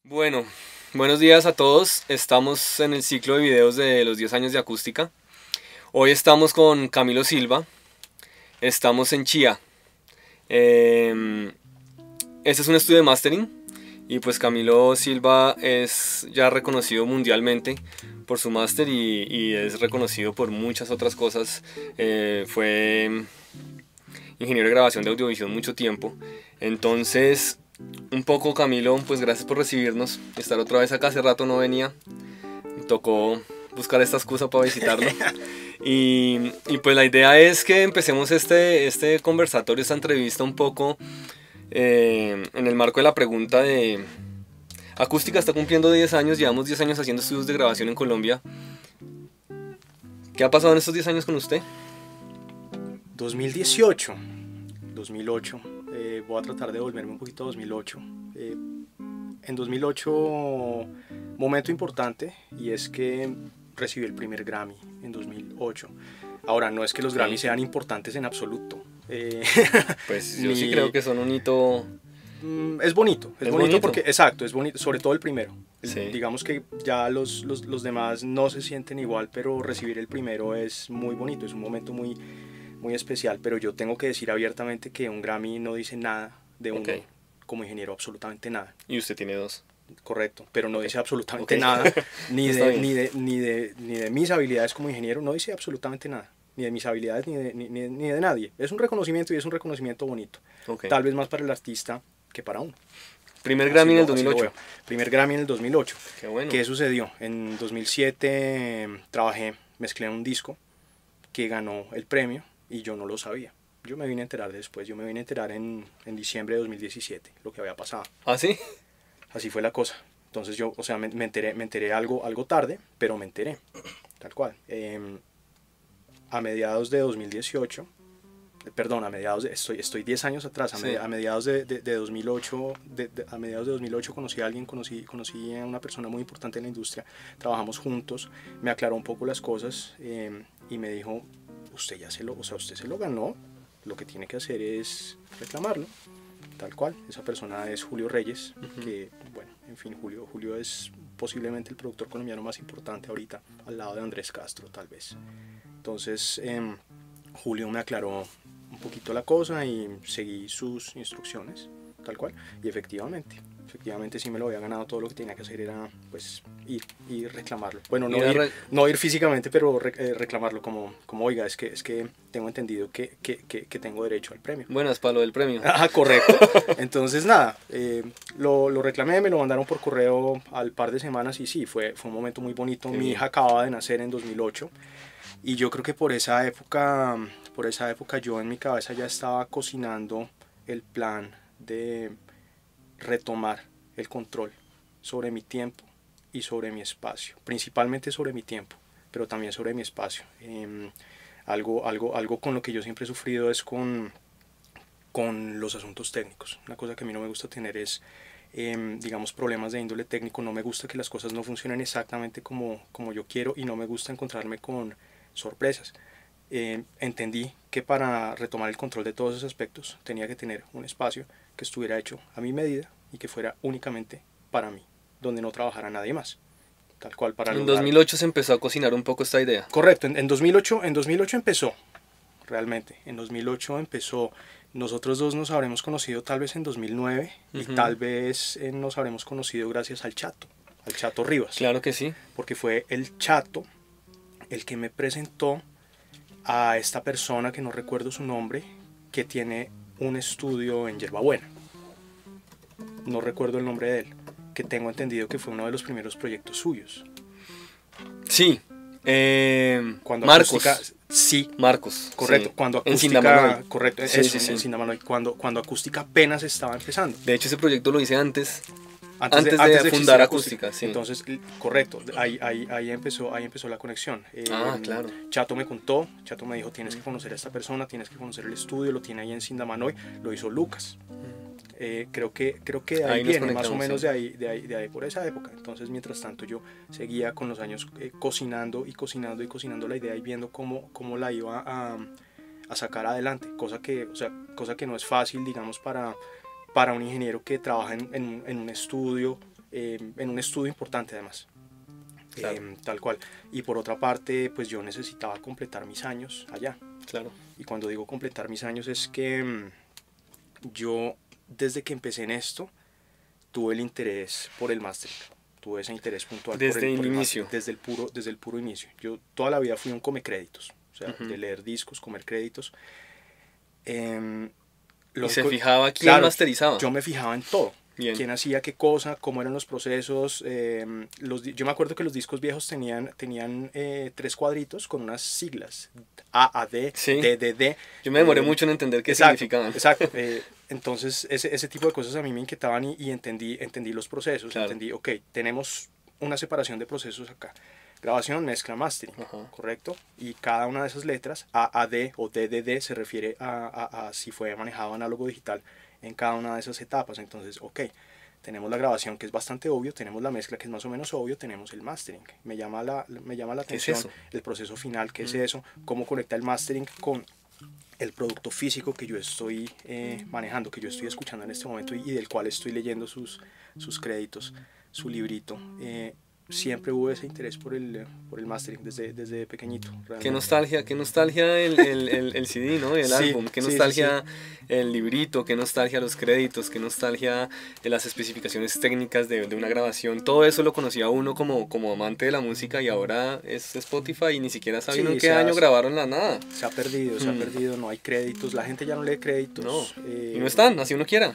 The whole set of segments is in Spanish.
Bueno, buenos días a todos. Estamos en el ciclo de videos de los 10 años de acústica. Hoy estamos con Camilo Silva. Estamos en Chía. Este es un estudio de mastering y pues Camilo Silva es ya reconocido mundialmente por su máster y es reconocido por muchas otras cosas. Fue ingeniero de grabación de audiovisión mucho tiempo. Entonces, un poco Camilo, pues gracias por recibirnos, estar otra vez acá, hace rato no venía, me tocó buscar esta excusa para visitarlo. Y pues la idea es que empecemos este conversatorio, esta entrevista un poco en el marco de la pregunta de... Acústica está cumpliendo 10 años, llevamos 10 años haciendo estudios de grabación en Colombia. ¿Qué ha pasado en estos 10 años con usted? 2018, 2008, voy a tratar de volverme un poquito a 2008. En 2008, momento importante, y es que recibí el primer Grammy en 2008. Ahora, no es que los Grammys sean importantes en absoluto. Pues yo sí creo que son un hito. Es bonito porque, exacto, es bonito, sobre todo el primero. Sí. Digamos que ya los demás no se sienten igual, pero recibir el primero es muy bonito, es un momento muy, muy especial. Pero yo tengo que decir abiertamente que un Grammy no dice nada de uno como ingeniero, absolutamente nada. Y usted tiene 2. Correcto, pero no dice absolutamente nada, ni de mis habilidades como ingeniero, no dice absolutamente nada, ni de mis habilidades, ni de nadie. Es un reconocimiento y es un reconocimiento bonito, tal vez más para el artista que para uno. Primer Grammy en el 2008. Primer Grammy en el 2008. Qué bueno. ¿Qué sucedió? En 2007 mezclé un disco que ganó el premio y yo no lo sabía. Yo me vine a enterar después, yo me vine a enterar en diciembre de 2017, lo que había pasado. ¿Ah, sí? Así fue la cosa. Entonces yo, o sea, me enteré algo tarde, pero me enteré, tal cual. A mediados de 2018, perdón, estoy 10 años atrás, a mediados de 2008, a mediados de 2008 conocí a alguien, conocí a una persona muy importante en la industria, trabajamos juntos, me aclaró un poco las cosas y me dijo, usted se lo ganó, lo que tiene que hacer es reclamarlo. Tal cual, esa persona es Julio Reyes, que, bueno, en fin, Julio es posiblemente el productor colombiano más importante ahorita, al lado de Andrés Castro, tal vez. Entonces, Julio me aclaró un poquito la cosa y seguí sus instrucciones, tal cual, y efectivamente sí me lo había ganado. Todo lo que tenía que hacer era, pues, ir y reclamarlo. Bueno, no ir físicamente, pero reclamarlo como oiga, es que tengo entendido que tengo derecho al premio. Bueno, es para lo del premio. Ah, correcto. Entonces, nada, lo reclamé, me lo mandaron por correo al par de semanas y sí, fue un momento muy bonito. Mi hija acababa de nacer en 2008 y yo creo que por esa época yo en mi cabeza ya estaba cocinando el plan de retomar el control sobre mi tiempo y sobre mi espacio, principalmente sobre mi tiempo, pero también sobre mi espacio. Algo con lo que yo siempre he sufrido es con los asuntos técnicos. Una cosa que a mí no me gusta tener es, digamos, problemas de índole técnico. No me gusta que las cosas no funcionen exactamente como yo quiero y no me gusta encontrarme con sorpresas. Entendí que para retomar el control de todos esos aspectos tenía que tener un espacio que estuviera hecho a mi medida y que fuera únicamente para mí, donde no trabajara nadie más. Tal cual para En 2008 se empezó a cocinar un poco esta idea. Correcto, en 2008 empezó, realmente, en 2008 empezó. Nosotros dos nos habremos conocido tal vez en 2009 y tal vez nos habremos conocido gracias al Chato Rivas. Claro que sí. Porque fue el Chato el que me presentó a esta persona que no recuerdo su nombre, que tiene un estudio en Yerbabuena. No recuerdo el nombre de él, que tengo entendido que fue uno de los primeros proyectos suyos. Sí. Cuando Marcos. Sí. Marcos. Correcto. Sí. Cuando acústica. En Sindamanoy. Correcto. Sí, eso, sí. en Sindamanoy. Cuando acústica apenas estaba empezando. De hecho, ese proyecto lo hice antes Antes de fundar Acústica, sí. Entonces, correcto, ahí empezó la conexión. Claro. Chato me dijo, tienes que conocer a esta persona, tienes que conocer el estudio, lo tiene ahí en Sindamanoy, lo hizo Lucas. Creo que de ahí viene, más o menos de ahí por esa época. Entonces, mientras tanto, yo seguía con los años cocinando la idea y viendo cómo la iba a sacar adelante, cosa que no es fácil, digamos, para un ingeniero que trabaja en un estudio importante además. Claro. Tal cual. Y por otra parte, pues yo necesitaba completar mis años allá. Claro. Y cuando digo completar mis años es que yo, desde que empecé en esto, tuve el interés por el mastering. Tuve ese interés puntual Desde el por el inicio. mastering, desde el puro inicio. Yo toda la vida fui un come créditos. O sea, Uh-huh. de leer discos, comer créditos. Y se fijaba quién claro, masterizaba. yo me fijaba en todo. Bien. Quién hacía qué cosa, cómo eran los procesos. Yo me acuerdo que los discos viejos tenían 3 cuadritos con unas siglas. A, D, Sí. D, D, D. Yo me demoré mucho en entender qué Exacto, significaban. exacto. Entonces, ese tipo de cosas a mí me inquietaban y entendí los procesos. Claro. Entendí, ok, tenemos una separación de procesos acá. Grabación, mezcla, mastering, Ajá. ¿correcto? Y cada una de esas letras, A, A, D o D, D, D, se refiere a si fue manejado análogo digital en cada una de esas etapas. Entonces, ok, tenemos la grabación que es bastante obvio, tenemos la mezcla que es más o menos obvio, tenemos el mastering. Me llama la atención el proceso final, ¿qué es eso? Cómo conecta el mastering con el producto físico que yo estoy manejando, que yo estoy escuchando en este momento y del cual estoy leyendo sus créditos, su librito. Siempre hubo ese interés por el mastering desde pequeñito. Realmente. Qué nostalgia el CD, ¿no? El álbum, qué nostalgia el librito, qué nostalgia los créditos, qué nostalgia de las especificaciones técnicas de una grabación. Todo eso lo conocía uno como amante de la música y ahora es Spotify y ni siquiera sabe en qué año grabaron la nada. Se ha perdido, no hay créditos, la gente ya no lee créditos. No, y no están, así uno quiera.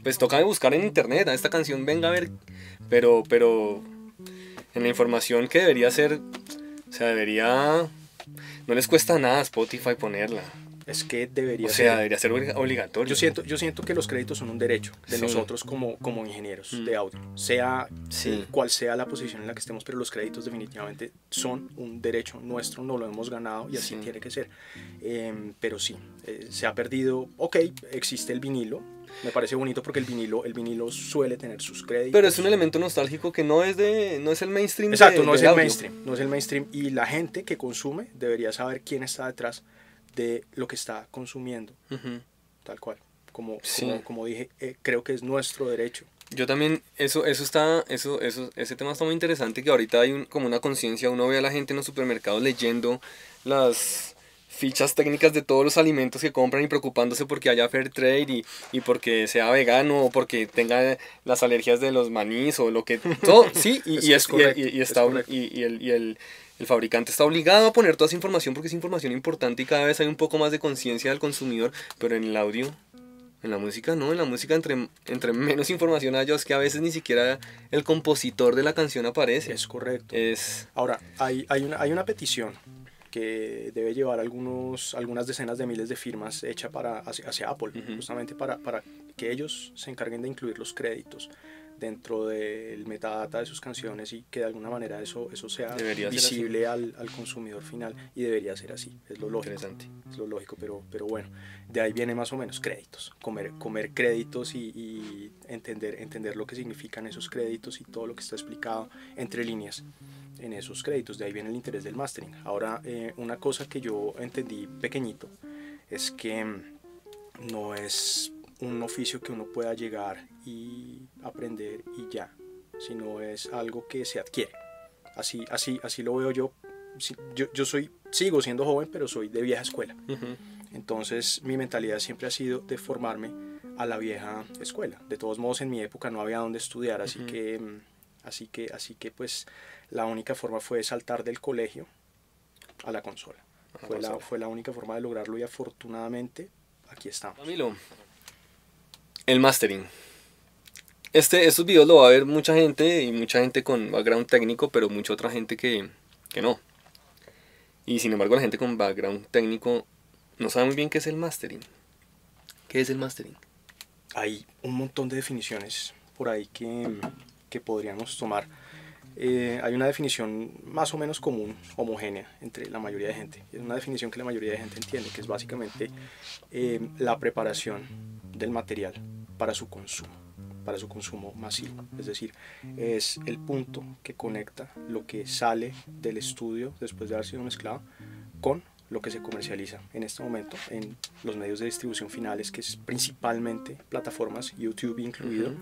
Pues toca buscar en internet, a esta canción venga a ver, pero en la información que debería ser, o sea, no les cuesta nada a Spotify ponerla. Es que debería ser obligatorio. Yo siento que los créditos son un derecho de nosotros como ingenieros de audio, sea cual sea la posición en la que estemos, pero los créditos definitivamente son un derecho nuestro, no lo hemos ganado y así tiene que ser. Pero sí, se ha perdido. Ok, existe el vinilo. Me parece bonito porque el vinilo suele tener sus créditos. Pero es un elemento nostálgico que no es el mainstream. Exacto, no es el mainstream. Y la gente que consume debería saber quién está detrás de lo que está consumiendo. Tal cual. Como dije, creo que es nuestro derecho. Yo también, ese tema está muy interesante, que ahorita hay como una conciencia, uno ve a la gente en los supermercados leyendo las fichas técnicas de todos los alimentos que compran y preocupándose porque haya fair trade y porque sea vegano o porque tenga las alergias de los manís o lo que todo, sí, el fabricante está obligado a poner toda esa información porque es información importante y cada vez hay un poco más de conciencia del consumidor, pero en el audio, en la música no, en la música entre menos información haya, es que a veces ni siquiera el compositor de la canción aparece. Es correcto. Es... Ahora, hay una petición que debe llevar algunas decenas de miles de firmas hecha hacia Apple, justamente para que ellos se encarguen de incluir los créditos dentro del metadata de sus canciones y que de alguna manera eso sea visible al consumidor final, y debería ser así, es lo lógico. Interesante. Es lo lógico, pero bueno, de ahí viene más o menos créditos, comer créditos y entender lo que significan esos créditos y todo lo que está explicado entre líneas en esos créditos. De ahí viene el interés del mastering. Ahora, una cosa que yo entendí pequeñito es que no es un oficio que uno pueda llegar y aprender y ya, sino es algo que se adquiere. Así lo veo yo. Sigo siendo joven, pero soy de vieja escuela. Entonces mi mentalidad siempre ha sido de formarme a la vieja escuela. De todos modos, en mi época no había dónde estudiar, así que pues la única forma fue saltar del colegio a la consola. Fue la única forma de lograrlo y afortunadamente aquí estamos. Camilo, el mastering. Estos videos lo va a ver mucha gente y mucha gente con background técnico, pero mucha otra gente que no. Y sin embargo la gente con background técnico no sabe muy bien qué es el mastering. ¿Qué es el mastering? Hay un montón de definiciones por ahí que podríamos tomar. Hay una definición más o menos común, homogénea entre la mayoría de gente. Es una definición que la mayoría de gente entiende, que es básicamente la preparación del material para su consumo masivo. Es decir, es el punto que conecta lo que sale del estudio después de haber sido mezclado con lo que se comercializa en este momento en los medios de distribución finales, que es principalmente plataformas, YouTube incluido,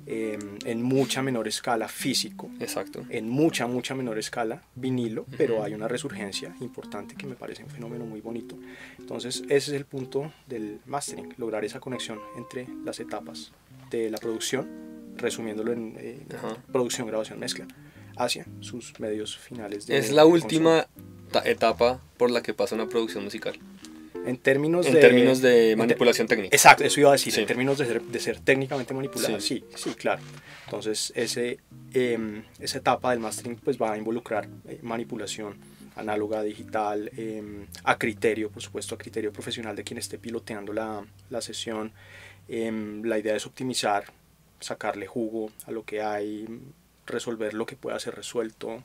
en mucha menor escala físico, Exacto. en mucha menor escala vinilo, pero hay una resurgencia importante que me parece un fenómeno muy bonito. Entonces ese es el punto del mastering, lograr esa conexión entre las etapas de la producción, resumiéndolo en producción, grabación, mezcla, hacia sus medios finales de Es la última consumo. etapa por la que pasa una producción musical. En términos de manipulación técnica. Exacto, eso iba a decir, Sí. en términos de ser técnicamente manipulada, sí, claro. Entonces esa etapa del mastering pues va a involucrar manipulación análoga, digital, a criterio, por supuesto, a criterio profesional de quien esté piloteando la sesión. La idea es optimizar, sacarle jugo a lo que hay, resolver lo que pueda ser resuelto,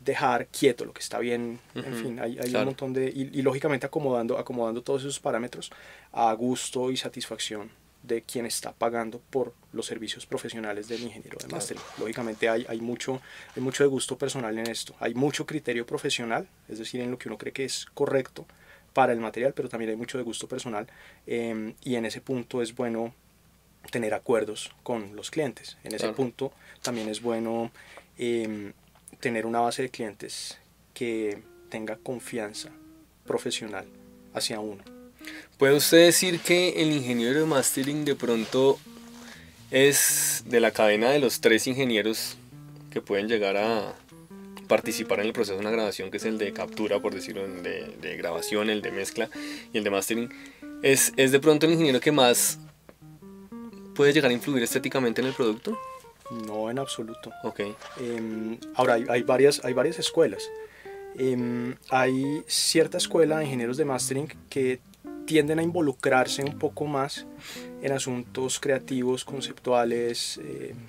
dejar quieto lo que está bien, en fin, hay claro, un montón de... Y lógicamente acomodando todos esos parámetros a gusto y satisfacción de quien está pagando por los servicios profesionales del ingeniero de mastering. Claro. Lógicamente hay mucho de gusto personal en esto, hay mucho criterio profesional, es decir, en lo que uno cree que es correcto para el material, pero también hay mucho de gusto personal, y en ese punto es bueno tener acuerdos con los clientes. En ese claro, punto también es bueno tener una base de clientes que tenga confianza profesional hacia uno. ¿Puede usted decir que el ingeniero de mastering de pronto es de la cadena de los 3 ingenieros que pueden llegar a participar en el proceso de una grabación, que es el de captura, por decirlo, el de grabación, el de mezcla y el de mastering? ¿Es de pronto el ingeniero que más puede llegar a influir estéticamente en el producto? No, en absoluto. Okay. Ahora, hay varias escuelas. Hay cierta escuela de ingenieros de mastering que tienden a involucrarse un poco más en asuntos creativos, conceptuales,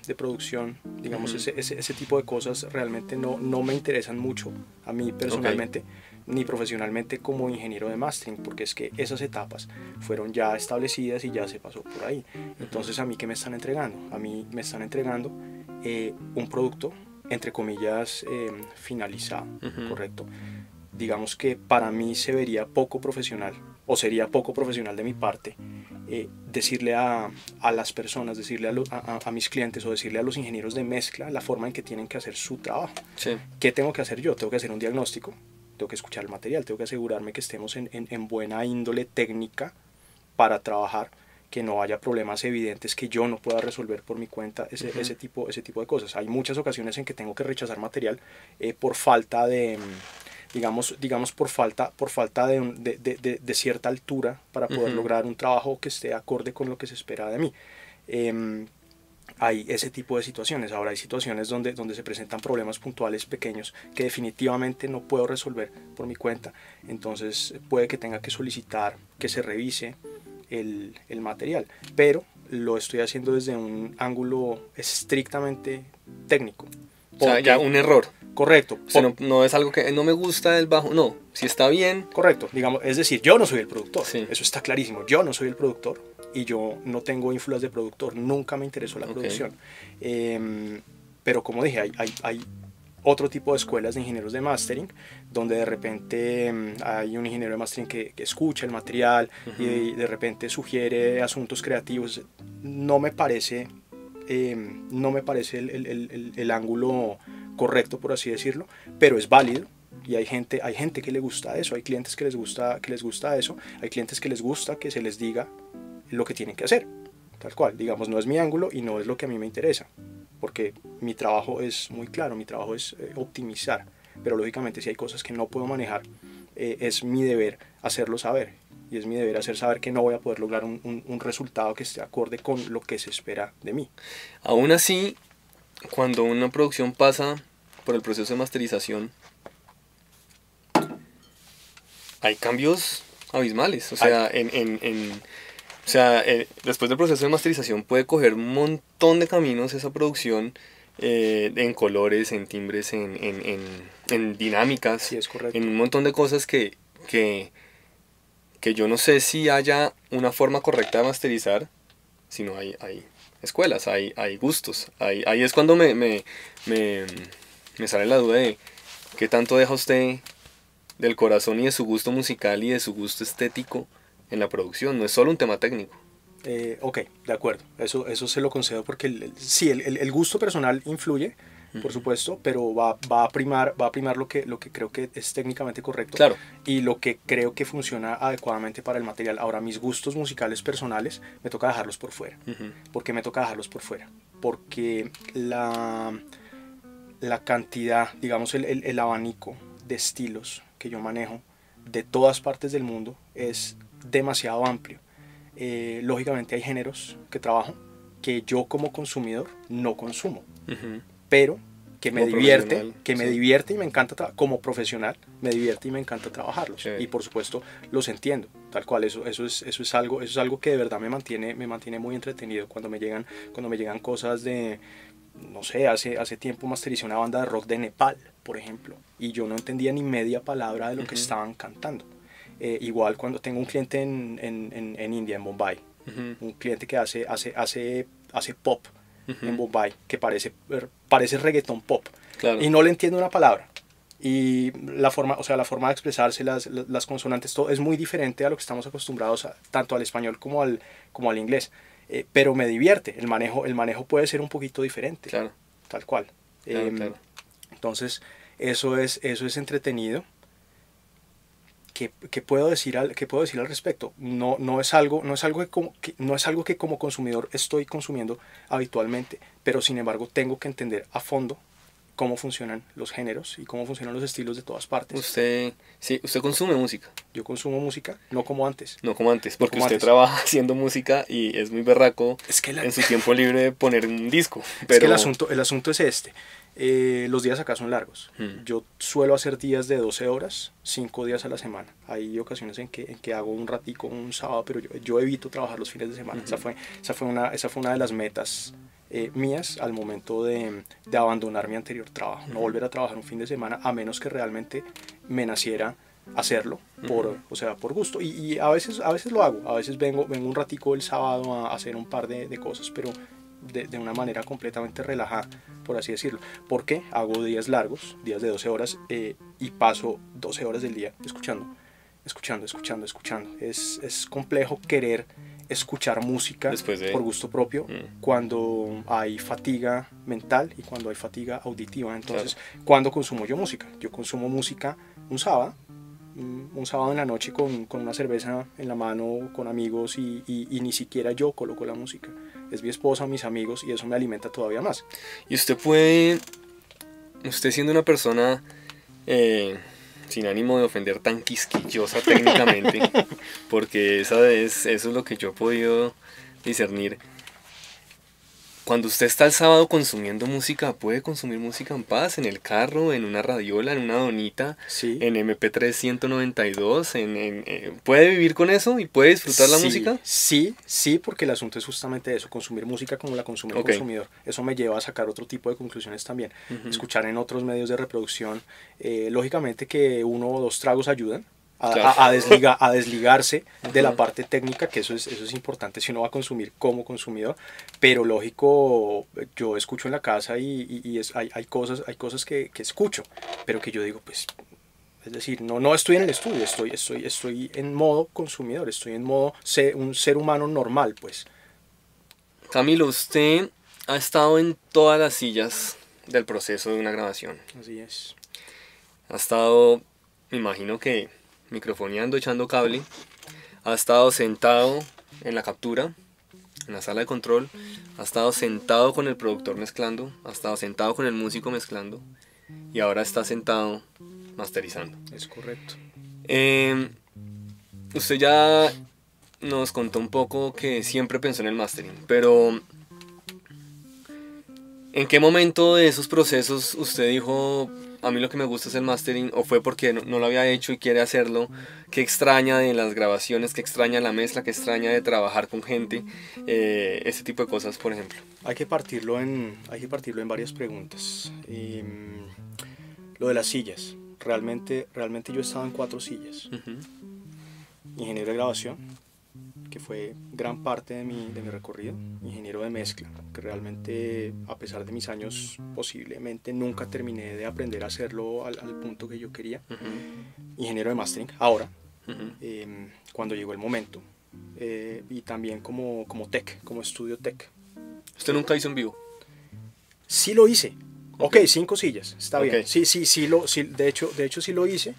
de producción. Digamos, ese tipo de cosas realmente no me interesan mucho a mí personalmente, ni profesionalmente como ingeniero de mastering, porque es que esas etapas fueron ya establecidas y ya se pasó por ahí. Entonces, ¿a mí qué me están entregando? A mí me están entregando un producto, entre comillas, finalizado, ¿correcto? Digamos que para mí se vería poco profesional, o sería poco profesional de mi parte, decirle a las personas, decirle a mis clientes o decirle a los ingenieros de mezcla la forma en que tienen que hacer su trabajo. Sí. ¿Qué tengo que hacer yo? Tengo que hacer un diagnóstico, tengo que escuchar el material, tengo que asegurarme que estemos en buena índole técnica para trabajar, que no haya problemas evidentes que yo no pueda resolver por mi cuenta, ese tipo de cosas. Hay muchas ocasiones en que tengo que rechazar material por falta de... digamos por falta de cierta altura para poder lograr un trabajo que esté acorde con lo que se espera de mí. Hay ese tipo de situaciones. Ahora hay situaciones donde se presentan problemas puntuales pequeños que definitivamente no puedo resolver por mi cuenta, entonces puede que tenga que solicitar que se revise el material, pero lo estoy haciendo desde un ángulo estrictamente técnico. O sea, ya un error. Correcto. O sea, no es algo que no me gusta el bajo, no, si está bien. Correcto, digamos, es decir, yo no soy el productor, sí, eso está clarísimo, yo no soy el productor y yo no tengo ínfulas de productor, nunca me interesó la producción. Pero como dije, hay otro tipo de escuelas de ingenieros de mastering, donde de repente hay un ingeniero de mastering que escucha el material y de repente sugiere asuntos creativos. No me parece el ángulo correcto, por así decirlo, pero es válido. Y hay gente que le gusta eso, hay clientes que les gusta eso, hay clientes que les gusta que se les diga lo que tienen que hacer, tal cual. Digamos, no es mi ángulo y no es lo que a mí me interesa, porque mi trabajo es muy claro, mi trabajo es optimizar, pero lógicamente si hay cosas que no puedo manejar, es mi deber hacerlo saber, y es mi deber hacer saber que no voy a poder lograr un resultado que esté acorde con lo que se espera de mí. Aún así, cuando una producción pasa por el proceso de masterización, hay cambios abismales. O sea, después del proceso de masterización puede coger un montón de caminos esa producción, en colores, en timbres, en dinámicas, sí, es correcto, en un montón de cosas que yo no sé si haya una forma correcta de masterizar, sino hay escuelas, hay gustos. Ahí es cuando me sale la duda de qué tanto deja usted del corazón y de su gusto musical y de su gusto estético en la producción, no es solo un tema técnico. Ok, de acuerdo, eso se lo concedo porque sí, el gusto personal influye, por supuesto, pero va a primar lo que creo que es técnicamente correcto, Claro. y lo que creo que funciona adecuadamente para el material. Ahora, mis gustos musicales personales me toca dejarlos por fuera. ¿Por qué me toca dejarlos por fuera? Porque la cantidad, digamos, el abanico de estilos que yo manejo de todas partes del mundo es demasiado amplio. Lógicamente hay géneros que trabajo que yo como consumidor no consumo, pero que me divierte, me divierte y me encanta, como profesional, me divierte y me encanta trabajarlos. Sí. Y por supuesto los entiendo, tal cual, eso es algo que de verdad me mantiene muy entretenido cuando me llegan cosas de, no sé, hace tiempo mastericé una banda de rock de Nepal, por ejemplo, y yo no entendía ni media palabra de lo que estaban cantando. Igual cuando tengo un cliente en India, en Bombay, un cliente que hace pop en Bombay, que parece reggaeton pop, claro. Y no le entiendo una palabra, y la forma de expresarse, las consonantes, todo es muy diferente a lo que estamos acostumbrados tanto al español como al inglés, pero me divierte. El manejo puede ser un poquito diferente, claro. Tal cual, claro. Entonces eso es entretenido. ¿Qué puedo decir al respecto? No es algo que como consumidor estoy consumiendo habitualmente, pero sin embargo tengo que entender a fondo cómo funcionan los géneros y cómo funcionan los estilos de todas partes. Usted consume música. Yo consumo música, no como antes. No como antes, porque usted trabaja haciendo música y es muy berraco en su tiempo libre poner un disco. Pero... Es que el asunto es este. Los días acá son largos. Yo suelo hacer días de 12 horas, 5 días a la semana. Hay ocasiones en que hago un ratico, un sábado, pero yo evito trabajar los fines de semana. Esa fue una de las metas mías al momento de abandonar mi anterior trabajo. No volver a trabajar un fin de semana, a menos que realmente me naciera hacerlo por gusto. Y a veces lo hago. A veces vengo un ratico el sábado a hacer un par de cosas, pero de una manera completamente relajada, por así decirlo. Porque hago días largos, días de 12 horas, y paso 12 horas del día escuchando. Es complejo querer escuchar música por gusto propio cuando hay fatiga mental y cuando hay fatiga auditiva. Entonces, claro. ¿Cuándo consumo yo música? Yo consumo música un sábado en la noche con una cerveza en la mano, con amigos, y ni siquiera yo coloco la música. Es mi esposa, mis amigos, y eso me alimenta todavía más. Y usted siendo una persona sin ánimo de ofender, tan quisquillosa técnicamente, porque eso es lo que yo he podido discernir. Cuando usted está el sábado consumiendo música, puede consumir música en paz, en el carro, en una radiola, en una donita, sí. En MP3 192, ¿puede vivir con eso y puede disfrutar la música? Sí, porque el asunto es justamente eso, consumir música como la consume el consumidor. Eso me lleva a sacar otro tipo de conclusiones también. Escuchar en otros medios de reproducción, lógicamente que 1 o 2 tragos ayudan a desligarse de la parte técnica, que eso es importante si uno va a consumir como consumidor. Pero lógico, yo escucho en la casa y hay cosas que escucho, pero que yo digo, pues, es decir, no estoy en el estudio, estoy en modo consumidor, estoy en modo un ser humano normal, pues. Camilo, usted ha estado en todas las sillas del proceso de una grabación. Así es. Ha estado, me imagino que microfoneando, echando cable, ha estado sentado en la captura, en la sala de control, ha estado sentado con el productor mezclando, ha estado sentado con el músico mezclando, y ahora está sentado masterizando. Es correcto. Usted ya nos contó un poco que siempre pensó en el mastering, pero ¿en qué momento de esos procesos usted dijo, a mí lo que me gusta es el mastering, o fue porque no lo había hecho y quiere hacerlo? ¿Qué extraña de las grabaciones? ¿Qué extraña la mezcla? ¿Qué extraña de trabajar con gente? Ese tipo de cosas, por ejemplo. Hay que partirlo en varias preguntas. Lo de las sillas. Realmente yo he estado en 4 sillas. Ingeniero de grabación, que fue gran parte de mi recorrido. Ingeniero de mezcla, que realmente, a pesar de mis años, posiblemente nunca terminé de aprender a hacerlo al punto que yo quería. ingeniero de mastering ahora, Ujú. cuando llegó el momento, y también como tech, como estudio tech. ¿Usted nunca hizo en vivo? Sí lo hice. Ok. Ok, 5 sillas, está bien. Ok. Sí, de hecho sí lo hice,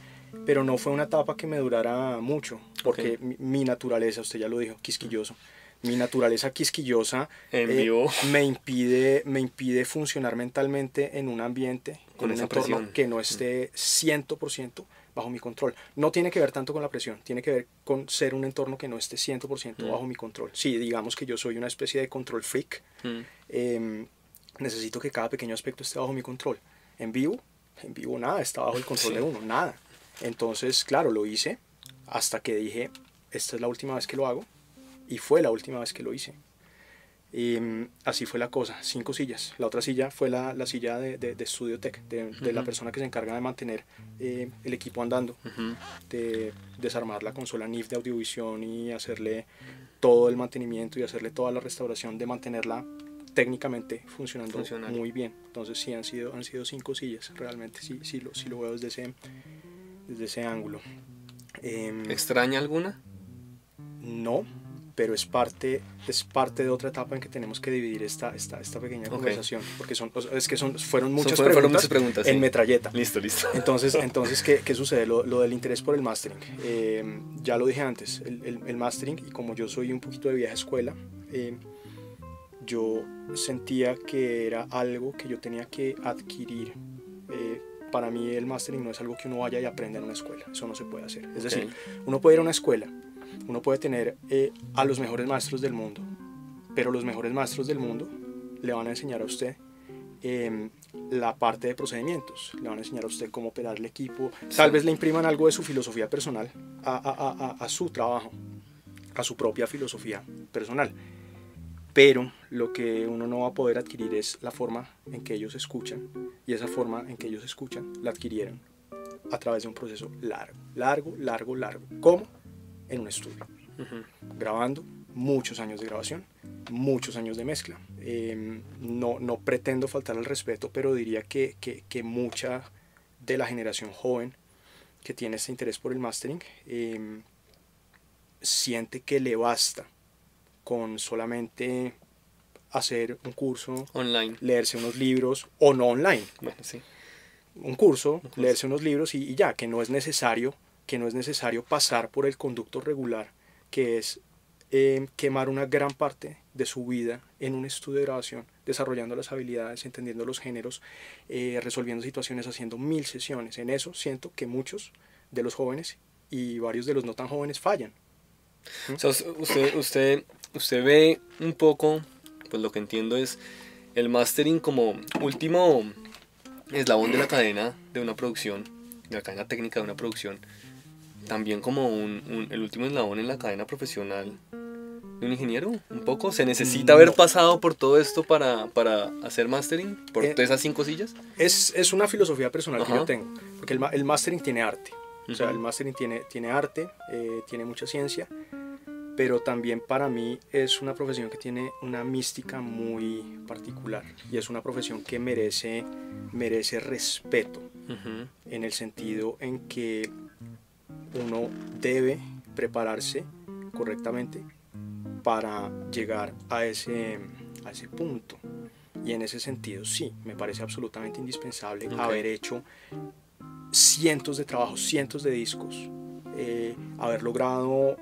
pero no fue una etapa que me durara mucho, Ok. porque mi naturaleza, usted ya lo dijo, quisquilloso, mi naturaleza quisquillosa En vivo, me impide funcionar mentalmente en un ambiente, con en un esa entorno presión. que no esté 100% bajo mi control. No tiene que ver tanto con la presión, tiene que ver con ser un entorno que no esté 100% Mm. bajo mi control. Sí, digamos que yo soy una especie de control freak. Mm. em, Necesito que cada pequeño aspecto esté bajo mi control. En vivo nada está bajo el control de Sí. uno, nada. Entonces, claro, lo hice hasta que dije, esta es la última vez que lo hago, y fue la última vez que lo hice. Y así fue la cosa, 5 sillas. La otra silla fue la silla de Studio Tech, de la Ujú. persona que se encarga de mantener el equipo andando, Ujú. de desarmar la consola NIF de audiovisión y hacerle todo el mantenimiento y hacerle toda la restauración, de mantenerla técnicamente funcionando Funcional. muy bien. Entonces sí, han sido 5 sillas, realmente sí lo veo desde ese ángulo. ¿Extraña alguna? No, pero es parte de otra etapa en que tenemos que dividir esta pequeña Ok. conversación, porque fueron muchas Fueron preguntas muchas preguntas, en sí. metralleta. Listo, listo. Entonces ¿qué sucede? Lo del interés por el mastering. Ya lo dije antes, el mastering, y como yo soy un poquito de vieja escuela, yo sentía que era algo que yo tenía que adquirir. Para mí el mastering no es algo que uno vaya y aprenda en una escuela, eso no se puede hacer. Es decir, Ok. uno puede ir a una escuela, uno puede tener a los mejores maestros del mundo, pero los mejores maestros del mundo le van a enseñar a usted la parte de procedimientos, le van a enseñar a usted cómo operar el equipo, tal Sí. vez le impriman algo de su filosofía personal a su trabajo, a su propia filosofía personal, pero lo que uno no va a poder adquirir es la forma en que ellos escuchan, y esa forma en que ellos escuchan la adquirieron a través de un proceso largo. ¿Cómo? En un estudio, Ujú. grabando, muchos años de grabación, muchos años de mezcla. No pretendo faltar al respeto, pero diría que mucha de la generación joven que tiene este interés por el mastering siente que le basta con solamente hacer un curso, Online. leerse unos libros, o no online, Bueno, sí. un curso, Un curso. leerse unos libros y ya, que no es necesario pasar por el conducto regular, que es quemar una gran parte de su vida en un estudio de grabación, desarrollando las habilidades, entendiendo los géneros, resolviendo situaciones, haciendo 1000 sesiones. En eso siento que muchos de los jóvenes y varios de los no tan jóvenes fallan. O sea, usted ve un poco, pues lo que entiendo es el mastering como último eslabón de la cadena de una producción, de la cadena técnica de una producción, también como el último eslabón en la cadena profesional de un ingeniero, un poco. ¿Se necesita haber No, pasado por todo esto para hacer mastering? ¿Por eh, todas esas 5 sillas? es una filosofía personal que yo Ajá. tengo, porque el mastering tiene arte. O sea, el Ujú. mastering tiene arte, tiene mucha ciencia, pero también para mí es una profesión que tiene una mística muy particular, y es una profesión que merece respeto, Ujú. en el sentido en que uno debe prepararse correctamente para llegar a ese punto. Y en ese sentido sí, me parece absolutamente indispensable Ok. haber hecho cientos de trabajos, cientos de discos, haber logrado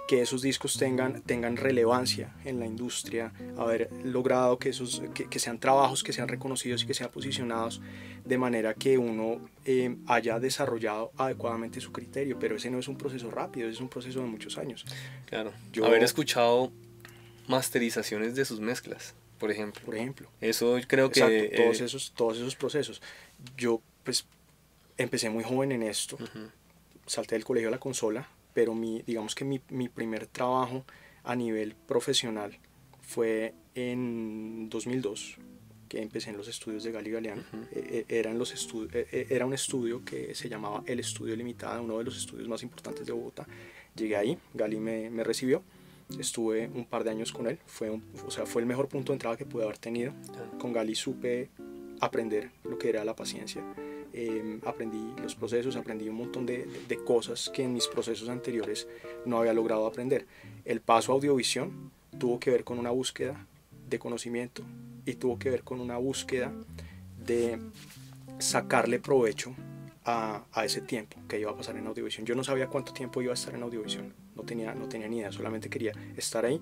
que esos discos tengan relevancia en la industria, haber logrado que sean trabajos que sean reconocidos y que sean posicionados de manera que uno haya desarrollado adecuadamente su criterio. Pero ese no es un proceso rápido, es un proceso de muchos años. Claro. Haber Yo, escuchado masterizaciones de sus mezclas, por ejemplo. por ejemplo, Eso creo exacto, que... todos esos procesos. Yo pues empecé muy joven en esto, ujú. salté del colegio a la consola, pero digamos que mi primer trabajo a nivel profesional fue en 2002, que empecé en los estudios de Gali Galeano. Era un estudio que se llamaba El Estudio Limitada, uno de los estudios más importantes de Bogotá. Llegué ahí, Gali me recibió, estuve un par de años con él, fue el mejor punto de entrada que pude haber tenido. Con Gali supe aprender lo que era la paciencia, aprendí los procesos, aprendí un montón de cosas que en mis procesos anteriores no había logrado aprender. El paso a audiovisión tuvo que ver con una búsqueda de conocimiento y tuvo que ver con una búsqueda de sacarle provecho a ese tiempo que iba a pasar en audiovisión. Yo no sabía cuánto tiempo iba a estar en audiovisión, no tenía ni idea, solamente quería estar ahí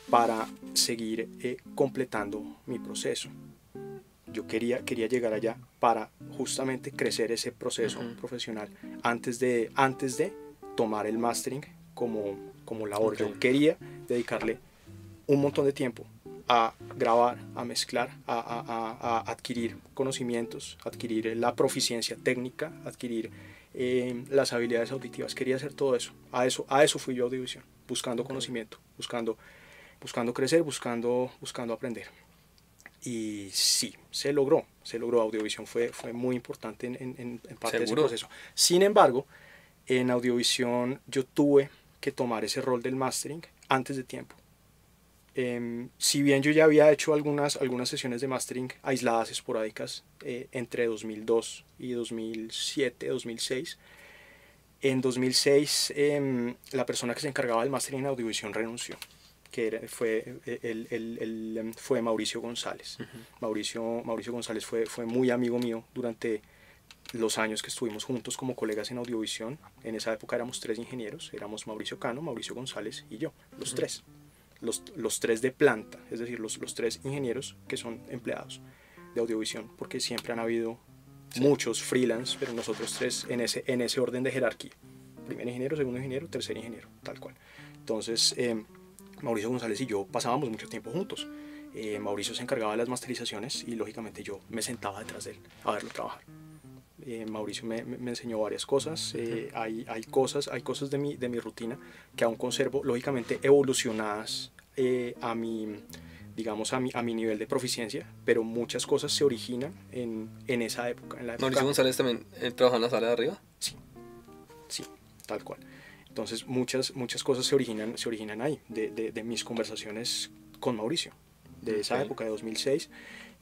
para seguir completando mi proceso. Yo quería llegar allá para justamente crecer ese proceso profesional antes de tomar el mastering como labor. Yo quería dedicarle un montón de tiempo a grabar, a mezclar, a adquirir conocimientos, adquirir la proficiencia técnica, adquirir las habilidades auditivas. Quería hacer todo eso. A eso fui yo a Audiovisión, buscando conocimiento, buscando crecer, buscando aprender. Y sí, se logró. Audiovisión fue muy importante en parte de ese proceso. Sin embargo, en Audiovisión yo tuve que tomar ese rol del mastering antes de tiempo. Si bien yo ya había hecho algunas sesiones de mastering aisladas, esporádicas, entre 2002 y 2007, 2006, en 2006 la persona que se encargaba del mastering en Audiovisión renunció, que fue Mauricio González. Mauricio González fue muy amigo mío durante los años que estuvimos juntos como colegas en Audiovisión. En esa época éramos 3 ingenieros, éramos Mauricio Cano, Mauricio González y yo, los 3. Los 3 de planta, es decir, los 3 ingenieros que son empleados de Audiovisión, porque siempre han habido muchos freelance, pero nosotros 3 en ese orden de jerarquía: primer ingeniero, segundo ingeniero, tercer ingeniero, tal cual. Entonces Mauricio González y yo pasábamos mucho tiempo juntos. Mauricio se encargaba de las masterizaciones y lógicamente yo me sentaba detrás de él a verlo trabajar. Mauricio me enseñó varias cosas. Hay cosas de mi rutina que aún conservo, lógicamente evolucionadas a mi nivel de proficiencia, pero muchas cosas se originan en esa época. ¿Mauricio González también trabaja en la sala de arriba? Sí, tal cual. Entonces muchas cosas se originan ahí, de mis conversaciones con Mauricio, de esa época de 2006.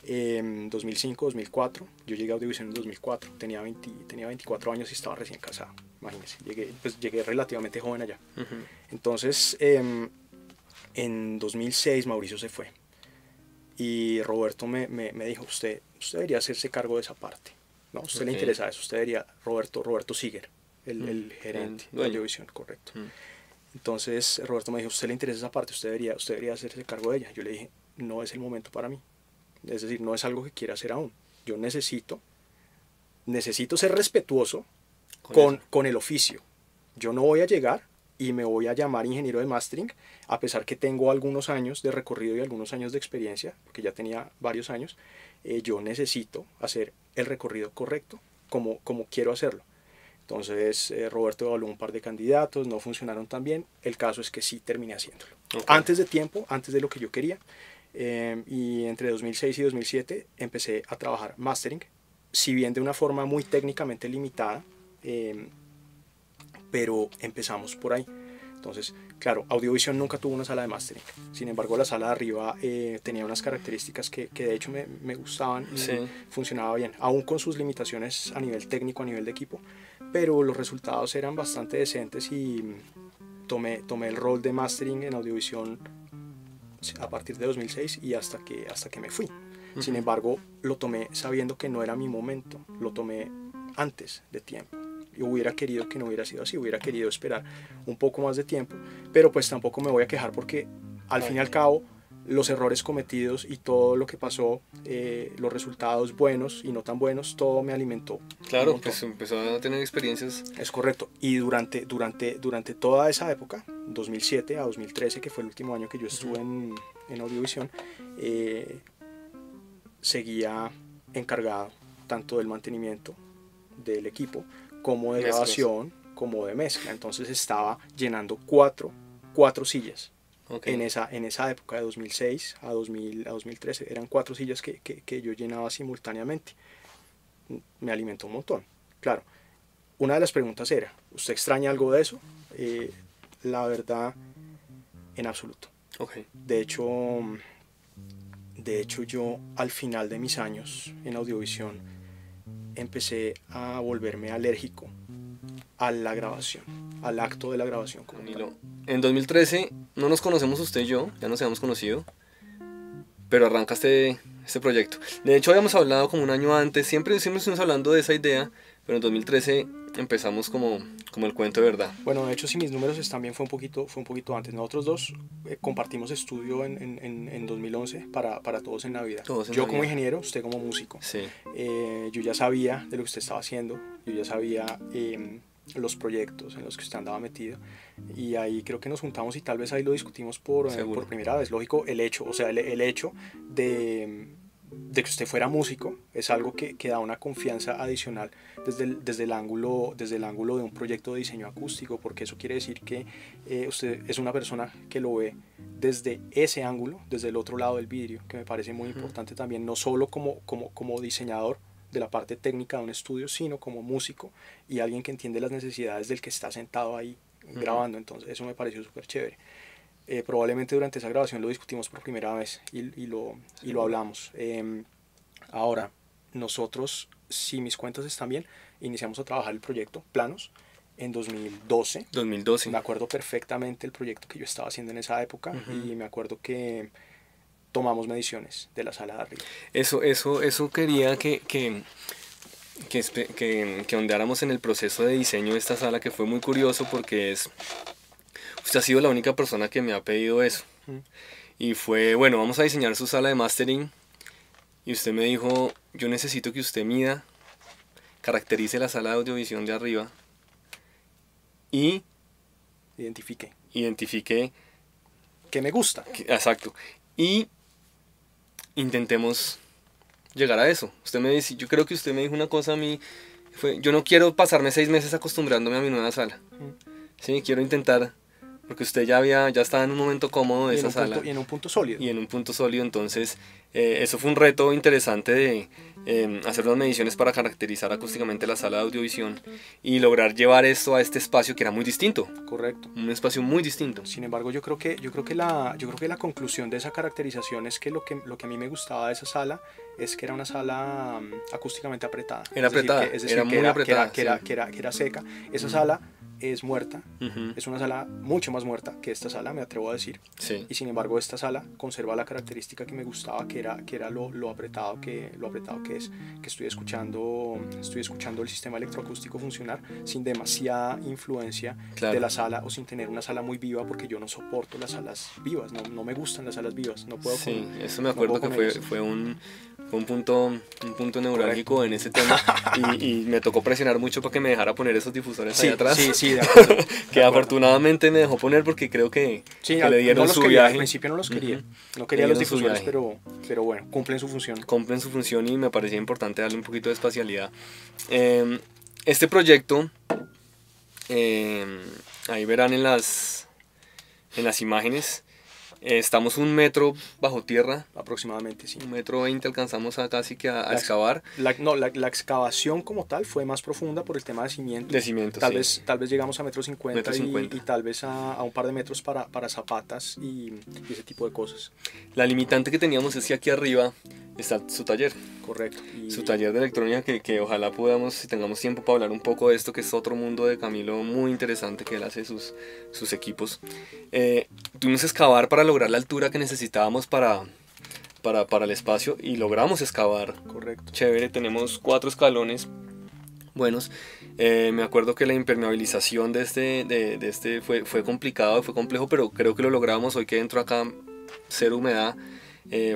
2005, 2004, yo llegué a Audiovisión en 2004, tenía 24 años y estaba recién casado, imagínense, llegué relativamente joven allá. Entonces en 2006 Mauricio se fue y Roberto me dijo: usted debería hacerse cargo de esa parte, ¿no? Usted le interesa eso, usted debería, Roberto Siger, el gerente de Audiovisión, correcto. Entonces Roberto me dijo: usted le interesa esa parte, usted debería hacerse cargo de ella. Yo le dije: no es el momento para mí. Es decir, no es algo que quiera hacer aún. Yo necesito ser respetuoso con el oficio. Yo no voy a llegar y me voy a llamar ingeniero de mastering, a pesar que tengo algunos años de recorrido y algunos años de experiencia, porque ya tenía varios años. Yo necesito hacer el recorrido correcto como quiero hacerlo. Entonces Roberto evaluó un par de candidatos, no funcionaron tan bien. El caso es que sí terminé haciéndolo. Antes de tiempo, antes de lo que yo quería. Y entre 2006 y 2007 empecé a trabajar mastering, si bien de una forma muy técnicamente limitada, pero empezamos por ahí. Entonces, claro, Audiovisión nunca tuvo una sala de mastering. Sin embargo, la sala de arriba tenía unas características que de hecho me gustaban y funcionaba bien, aún con sus limitaciones a nivel técnico, a nivel de equipo, pero los resultados eran bastante decentes y tomé el rol de mastering en Audiovisión a partir de 2006 y hasta que me fui. Sin embargo, lo tomé sabiendo que no era mi momento, lo tomé antes de tiempo. Yo hubiera querido que no hubiera sido así, hubiera querido esperar un poco más de tiempo, pero pues tampoco me voy a quejar porque al fin y al cabo los errores cometidos y todo lo que pasó, los resultados buenos y no tan buenos, todo me alimentó. Claro, pues empezó a tener experiencias. Es correcto. Y durante toda esa época, 2007 a 2013, que fue el último año que yo estuve en Audiovisión, seguía encargado tanto del mantenimiento del equipo como de grabación, como de mezcla. Entonces estaba llenando cuatro sillas. En esa época de 2006 a 2013 eran 4 sillas que yo llenaba simultáneamente. Me alimentó un montón. Claro, una de las preguntas era: ¿usted extraña algo de eso? La verdad, en absoluto. De hecho yo al final de mis años en Audiovisión empecé a volverme alérgico a la grabación, al acto de la grabación. Camilo, en 2013 no nos conocemos usted y yo, ya nos habíamos conocido, pero arranca este proyecto. De hecho habíamos hablado como un año antes, siempre estuvimos hablando de esa idea, pero en 2013 empezamos como el cuento de verdad. Bueno, de hecho, si mis números también fue un poquito antes. Nosotros dos compartimos estudio en 2011 para Todos en Navidad. Yo como ingeniero, usted como músico. Sí. Yo ya sabía de lo que usted estaba haciendo, yo ya sabía los proyectos en los que usted andaba metido, y ahí creo que nos juntamos y tal vez ahí lo discutimos por primera vez. Lógico, el hecho de que usted fuera músico es algo que da una confianza adicional desde el ángulo de un proyecto de diseño acústico, porque eso quiere decir que usted es una persona que lo ve desde ese ángulo, desde el otro lado del vidrio, que me parece muy importante también, no solo como diseñador de la parte técnica de un estudio, sino como músico y alguien que entiende las necesidades del que está sentado ahí grabando. Entonces eso me pareció súper chévere. Probablemente durante esa grabación lo discutimos por primera vez y lo hablamos. Ahora, nosotros, si mis cuentas están bien, iniciamos a trabajar el proyecto Planos en 2012. Me acuerdo perfectamente el proyecto que yo estaba haciendo en esa época, y me acuerdo que tomamos mediciones de la sala de arriba. Eso quería que ondeáramos en el proceso de diseño de esta sala, que fue muy curioso porque usted ha sido la única persona que me ha pedido eso. Y fue, bueno, vamos a diseñar su sala de mastering. Y usted me dijo, yo necesito que usted mida, caracterice la sala de audiovisión de arriba y identifique que me gusta. Exacto. Y intentemos llegar a eso. Usted me dice, yo creo que usted me dijo una cosa a mí, yo no quiero pasarme 6 meses acostumbrándome a mi nueva sala. Sí, quiero intentar, porque usted ya estaba en un momento cómodo de esa sala. Y en un punto sólido. Entonces eso fue un reto interesante de hacer unas mediciones para caracterizar acústicamente la sala de audiovisión y lograr llevar esto a este espacio que era muy distinto. Correcto. Un espacio muy distinto. Sin embargo, yo creo que la conclusión de esa caracterización es que lo que a mí me gustaba de esa sala es que era una sala acústicamente apretada. Era apretada, era muy apretada. Que era seca. Esa sala es muerta, es una sala mucho más muerta que esta sala, me atrevo a decir. Sí. Y sin embargo esta sala conserva la característica que me gustaba, que era lo apretado que es, que estoy escuchando el sistema electroacústico funcionar sin demasiada influencia de la sala, o sin tener una sala muy viva, porque yo no soporto las salas vivas, no me gustan las salas vivas, no puedo. Sí, eso me acuerdo que fue un punto neurálgico en ese tema, y me tocó presionar mucho para que me dejara poner esos difusores ahí atrás. Sí, de acuerdo. Que afortunadamente me dejó poner, porque creo que le dieron su viaje. Al principio no los quería, no quería los difusores, pero bueno, cumplen su función. Y me parecía importante darle un poquito de espacialidad. Este proyecto, ahí verán en las imágenes, estamos 1 metro bajo tierra. Aproximadamente, sí. 1,20 m alcanzamos casi que a excavar. La excavación como tal fue más profunda por el tema de cimiento. Tal vez llegamos a 1,50 m y tal vez a un par de metros para zapatas y ese tipo de cosas. La limitante que teníamos es que aquí arriba está su taller. Correcto. Su taller de electrónica, que ojalá podamos, si tengamos tiempo, para hablar un poco de esto, que es otro mundo de Camilo muy interesante, que él hace sus equipos. Tuvimos que excavar para lograr la altura que necesitábamos para el espacio, y logramos excavar. Correcto. Chévere, tenemos 4 escalones buenos. Me acuerdo que la impermeabilización de este fue complicado, fue complejo, pero creo que lo logramos. Hoy que entro acá, cero humedad.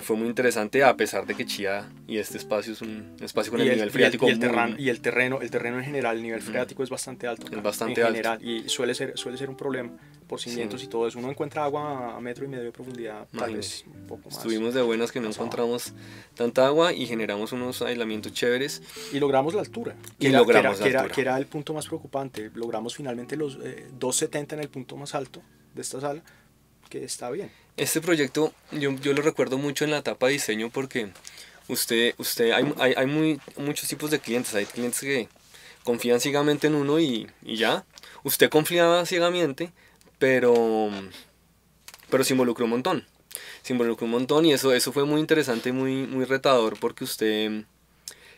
Fue muy interesante, a pesar de que Chía y este espacio es un espacio con el nivel freático y el terreno en general, el nivel freático es bastante alto. Es bastante alto. General, y suele ser un problema por cimientos y todo eso. Uno encuentra agua a 1,5 metros de profundidad, tal vez un poco más. Estuvimos de buenas que no encontramos tanta agua y generamos unos aislamientos chéveres. Y logramos la altura. Que era el punto más preocupante. Logramos finalmente los 2,70 en el punto más alto de esta sala, que está bien. Este proyecto yo lo recuerdo mucho en la etapa de diseño, porque hay muchos tipos de clientes. Hay clientes que confían ciegamente en uno y ya. Usted confiaba ciegamente, pero se involucró un montón. Y eso fue muy interesante, muy retador, porque usted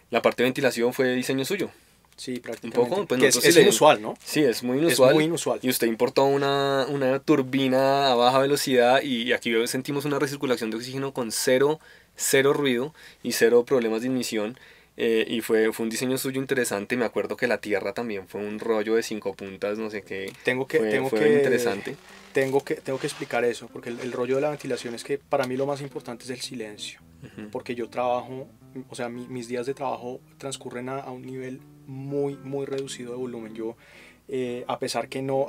la parte de ventilación fue diseño suyo. Sí, Un prácticamente. poco, pues Que nosotros es sí inusual, ¿no? Sí, es muy inusual. Es muy inusual. Y usted importó una turbina a baja velocidad y aquí sentimos una recirculación de oxígeno con cero ruido y cero problemas de ignición. Y fue un diseño suyo interesante. Me acuerdo que la Tierra también fue un rollo de 5 puntas, no sé qué. Fue interesante. Tengo que explicar eso, porque el rollo de la ventilación es que para mí lo más importante es el silencio. Porque yo trabajo, o sea, mis días de trabajo transcurren a un nivel muy reducido de volumen. Yo, a pesar que no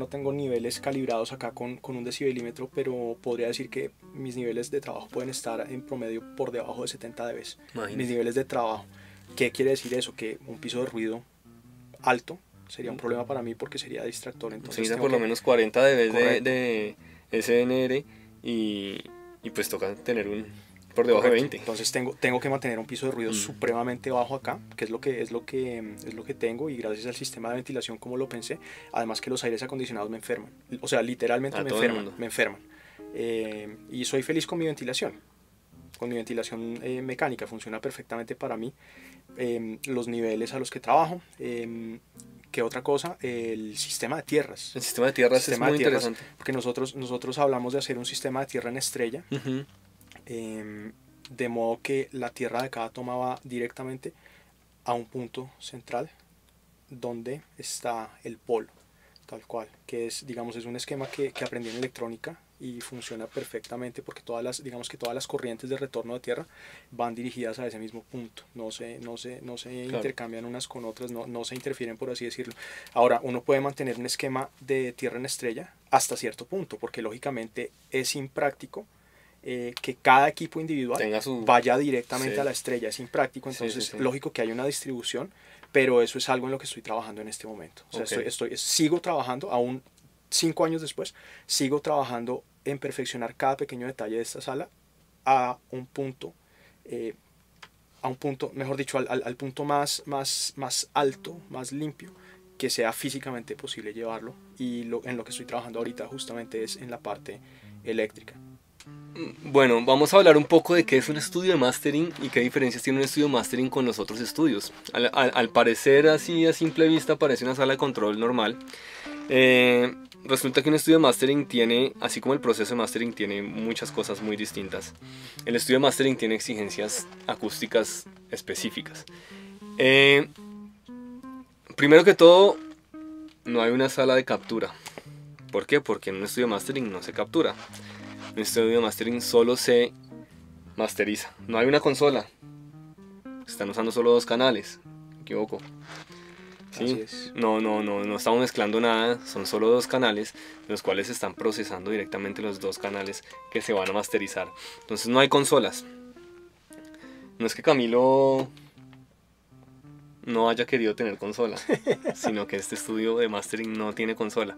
tengo niveles calibrados acá con un decibelímetro, pero podría decir que mis niveles de trabajo pueden estar en promedio por debajo de 70 dB. Mis niveles de trabajo. ¿Qué quiere decir eso? Que un piso de ruido alto sería un problema para mí porque sería distractor. Entonces por lo menos 40 dB de SNR y pues toca tener un por debajo de 20. Entonces tengo que mantener un piso de ruido supremamente bajo acá, que es lo que tengo, y gracias al sistema de ventilación como lo pensé, además que los aires acondicionados me enferman, o sea, literalmente me enferman. Y soy feliz con mi ventilación. Con mi ventilación mecánica funciona perfectamente para mí. Los niveles a los que trabajo. ¿Qué otra cosa? El sistema de tierras. El sistema de tierras es muy interesante. Porque nosotros hablamos de hacer un sistema de tierra en estrella. De modo que la tierra de cada toma va directamente a un punto central donde está el polo, tal cual, que es, digamos, es un esquema que aprendí en electrónica y funciona perfectamente porque todas las corrientes de retorno de tierra van dirigidas a ese mismo punto, no se claro, intercambian unas con otras, no se interfieren, por así decirlo. Ahora, uno puede mantener un esquema de tierra en estrella hasta cierto punto, porque lógicamente es impráctico que cada equipo individual vaya directamente a la estrella, es impráctico, entonces lógico que hay una distribución, pero eso es algo en lo que estoy trabajando en este momento. O sea, sigo trabajando, aún 5 años después, sigo trabajando en perfeccionar cada pequeño detalle de esta sala a un punto, mejor dicho, al punto más alto, más limpio, que sea físicamente posible llevarlo, y en lo que estoy trabajando ahorita justamente es en la parte eléctrica. Bueno, vamos a hablar un poco de qué es un estudio de mastering y qué diferencias tiene un estudio de mastering con los otros estudios. Al parecer, así a simple vista, parece una sala de control normal. Resulta que un estudio de mastering tiene, así como el proceso de mastering, tiene muchas cosas muy distintas. El estudio de mastering tiene exigencias acústicas específicas. Primero que todo, no hay una sala de captura. ¿Por qué? Porque en un estudio de mastering no se captura. En un estudio de mastering solo se masteriza. No hay una consola. Están usando solo 2 canales. Me equivoco. ¿Sí? No estamos mezclando nada. Son solo 2 canales, los cuales se están procesando directamente los 2 canales que se van a masterizar. Entonces no hay consolas. No es que Camilo no haya querido tener consola, sino que este estudio de mastering no tiene consola.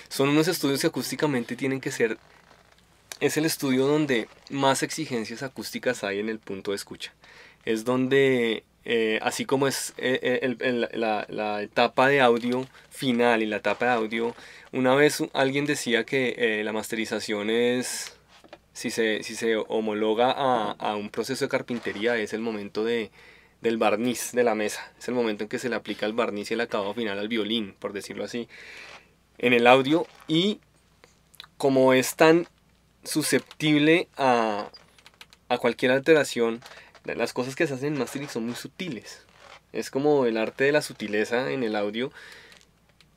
Son unos estudios que acústicamente tienen que ser... Es el estudio donde más exigencias acústicas hay en el punto de escucha. Es donde, así como es la etapa de audio final y la etapa de audio, una vez alguien decía que la masterización es, si se homologa a un proceso de carpintería, es el momento del barniz de la mesa. Es el momento en que se le aplica el barniz y el acabado final al violín, por decirlo así, en el audio. Y como es tan susceptible a cualquier alteración, las cosas que se hacen en mastering son muy sutiles. Es como el arte de la sutileza en el audio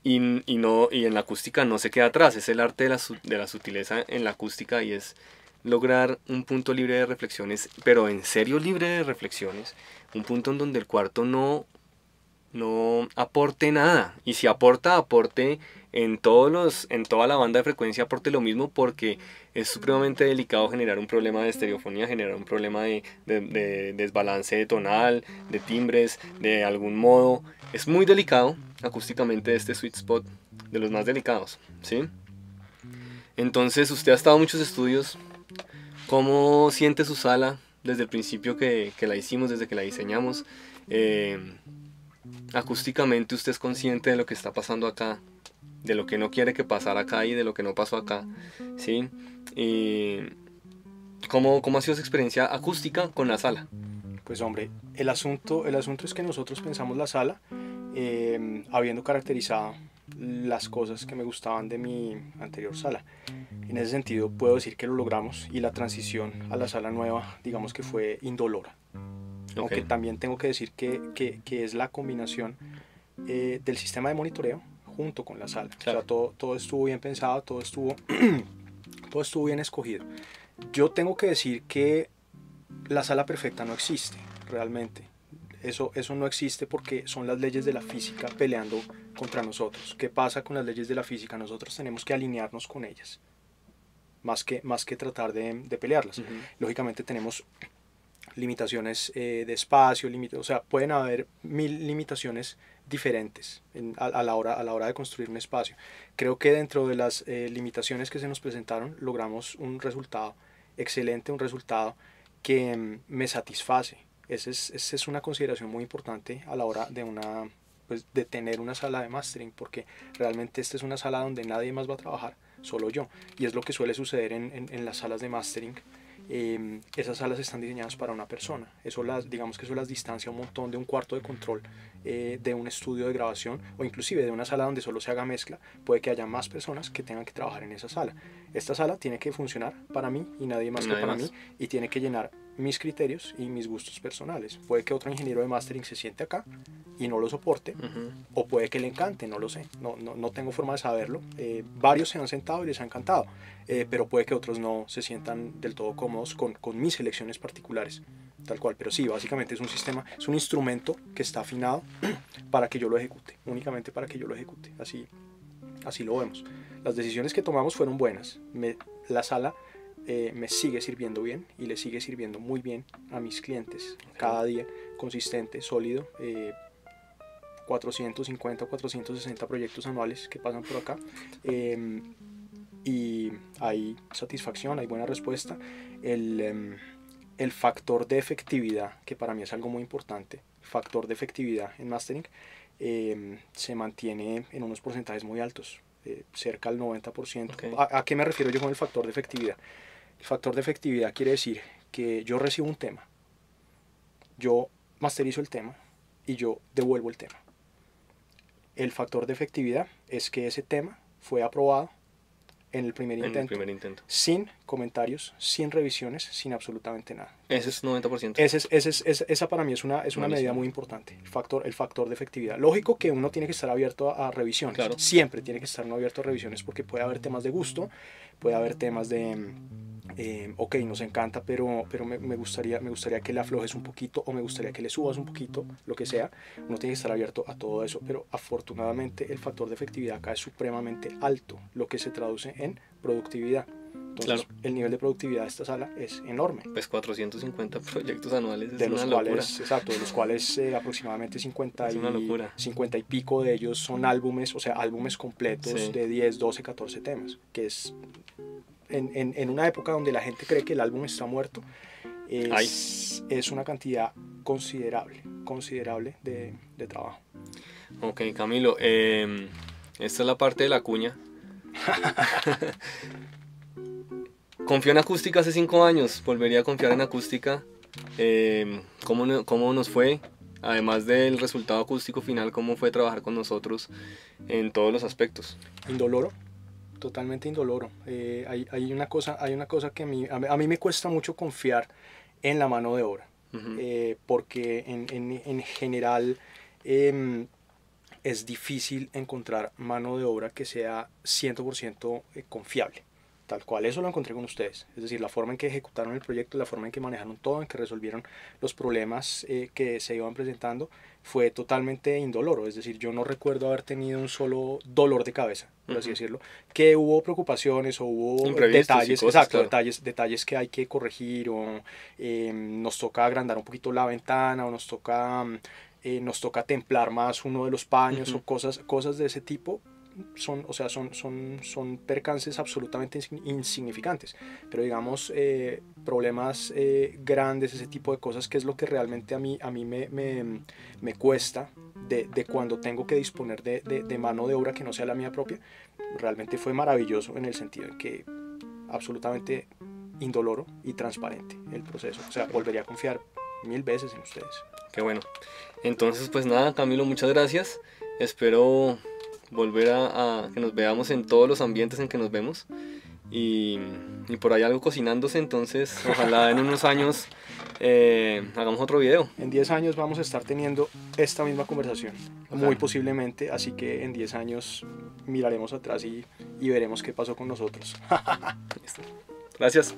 y en la acústica no se queda atrás. Es el arte de la sutileza en la acústica y es lograr un punto libre de reflexiones, pero en serio libre de reflexiones, un punto en donde el cuarto no aporte nada, y si aporte en toda la banda de frecuencia, aporte lo mismo, porque es supremamente delicado generar un problema de estereofonía, generar un problema de desbalance tonal, de timbres, de algún modo. Es muy delicado acústicamente este sweet spot, de los más delicados, ¿sí? Entonces, usted ha estado en muchos estudios. ¿Cómo siente su sala desde el principio que la hicimos, desde que la diseñamos? Acústicamente, ¿usted es consciente de lo que está pasando acá, de lo que no quiere que pasara acá y de lo que no pasó acá? ¿Sí? ¿Cómo ha sido su experiencia acústica con la sala? Pues hombre, el asunto es que nosotros pensamos la sala habiendo caracterizado las cosas que me gustaban de mi anterior sala. En ese sentido puedo decir que lo logramos y la transición a la sala nueva digamos que fue indolora. Ok, Aunque también tengo que decir que es la combinación del sistema de monitoreo junto con la sala. claro. O sea, todo estuvo bien pensado, todo estuvo bien escogido. Yo tengo que decir que la sala perfecta no existe realmente. Eso no existe porque son las leyes de la física peleando contra nosotros. ¿Qué pasa con las leyes de la física? Nosotros tenemos que alinearnos con ellas, más que tratar de pelearlas. Ujú. Lógicamente tenemos limitaciones de espacio, o sea, pueden haber mil limitaciones diferentes a la hora de construir un espacio. Creo que dentro de las limitaciones que se nos presentaron logramos un resultado excelente, un resultado que me satisface. Esa es una consideración muy importante a la hora pues, de tener una sala de mastering, porque realmente esta es una sala donde nadie más va a trabajar, solo yo. Y es lo que suele suceder en las salas de mastering. Esas salas están diseñadas para una persona. Digamos que eso las distancia un montón de un cuarto de control, de un estudio de grabación o inclusive de una sala donde solo se haga mezcla. Puede que haya más personas que tengan que trabajar en esa sala. Esta sala tiene que funcionar para mí y nadie más que Nadie para más. mí, y tiene que llenar mis criterios y mis gustos personales. Puede que otro ingeniero de mastering se siente acá y no lo soporte, Ujú. o puede que le encante, no lo sé, no tengo forma de saberlo. Varios se han sentado y les ha encantado, pero puede que otros no se sientan del todo cómodos con mis elecciones particulares, tal cual. Pero sí, básicamente es un sistema, es un instrumento que está afinado para que yo lo ejecute, únicamente para que yo lo ejecute. Así lo vemos. Las decisiones que tomamos fueron buenas. La sala me sigue sirviendo bien y le sigue sirviendo muy bien a mis clientes. Cada día consistente, sólido. 450 o 460 proyectos anuales que pasan por acá. Y hay satisfacción, hay buena respuesta. El factor de efectividad, que para mí es algo muy importante, factor de efectividad en mastering, se mantiene en unos porcentajes muy altos, cerca al 90%. Ok. ¿A qué me refiero yo con el factor de efectividad? El factor de efectividad quiere decir que yo recibo un tema, yo masterizo el tema y yo devuelvo el tema. El factor de efectividad es que ese tema fue aprobado en el primer En el intento, primer intento. sin comentarios, sin revisiones, sin absolutamente nada. Ese es 90%. Esa para mí es una medida Buenísimo. muy importante, el factor de efectividad. Lógico que uno tiene que estar abierto a revisiones, Claro. siempre tiene que estar uno abierto a revisiones, porque puede haber temas de gusto, puede haber temas de, ok, nos encanta, pero me gustaría que le aflojes un poquito, o me gustaría que le subas un poquito, lo que sea. Uno tiene que estar abierto a todo eso, pero afortunadamente el factor de efectividad acá es supremamente alto, lo que se traduce en productividad. Entonces, Claro. el nivel de productividad de esta sala es enorme. Pues 450 proyectos anuales es De los una locura. cuales, exacto, de los cuales aproximadamente 50 Es una y, locura. 50 y pico de ellos son álbumes, o sea, álbumes completos Sí. de 10, 12, 14 temas, que es en una época donde la gente cree que el álbum está muerto, es una cantidad considerable de trabajo. Ok, Camilo, esta es la parte de la cuña. Confió en acústica hace 5 años, volvería a confiar en acústica. ¿Cómo nos fue? Además del resultado acústico final, ¿cómo fue trabajar con nosotros en todos los aspectos? Indoloro, totalmente indoloro. Hay una cosa que a mí me cuesta mucho confiar en la mano de obra. Ujú. Porque en general es difícil encontrar mano de obra que sea 100% confiable. Tal cual, eso lo encontré con ustedes. Es decir, la forma en que ejecutaron el proyecto, la forma en que manejaron todo, en que resolvieron los problemas que se iban presentando, fue totalmente indoloro. Es decir, yo no recuerdo haber tenido un solo dolor de cabeza, por así decirlo. Que hubo preocupaciones o hubo Imprevistos y detalles, cosas, exacto, claro. detalles que hay que corregir, o nos toca agrandar un poquito la ventana, o nos toca templar más uno de los paños, o cosas de ese tipo. Son percances absolutamente insignificantes, pero digamos problemas grandes, ese tipo de cosas, que es lo que realmente a mí me cuesta de cuando tengo que disponer de mano de obra que no sea la mía propia. Realmente fue maravilloso en el sentido en que absolutamente indoloro y transparente el proceso. O sea, volvería a confiar 1000 veces en ustedes. Qué bueno. Entonces, pues nada, Camilo, muchas gracias. Espero volver a que nos veamos en todos los ambientes en que nos vemos. Y por ahí algo cocinándose, entonces ojalá en unos años hagamos otro video. En 10 años vamos a estar teniendo esta misma conversación, muy posiblemente, así que en 10 años miraremos atrás y veremos qué pasó con nosotros. Gracias.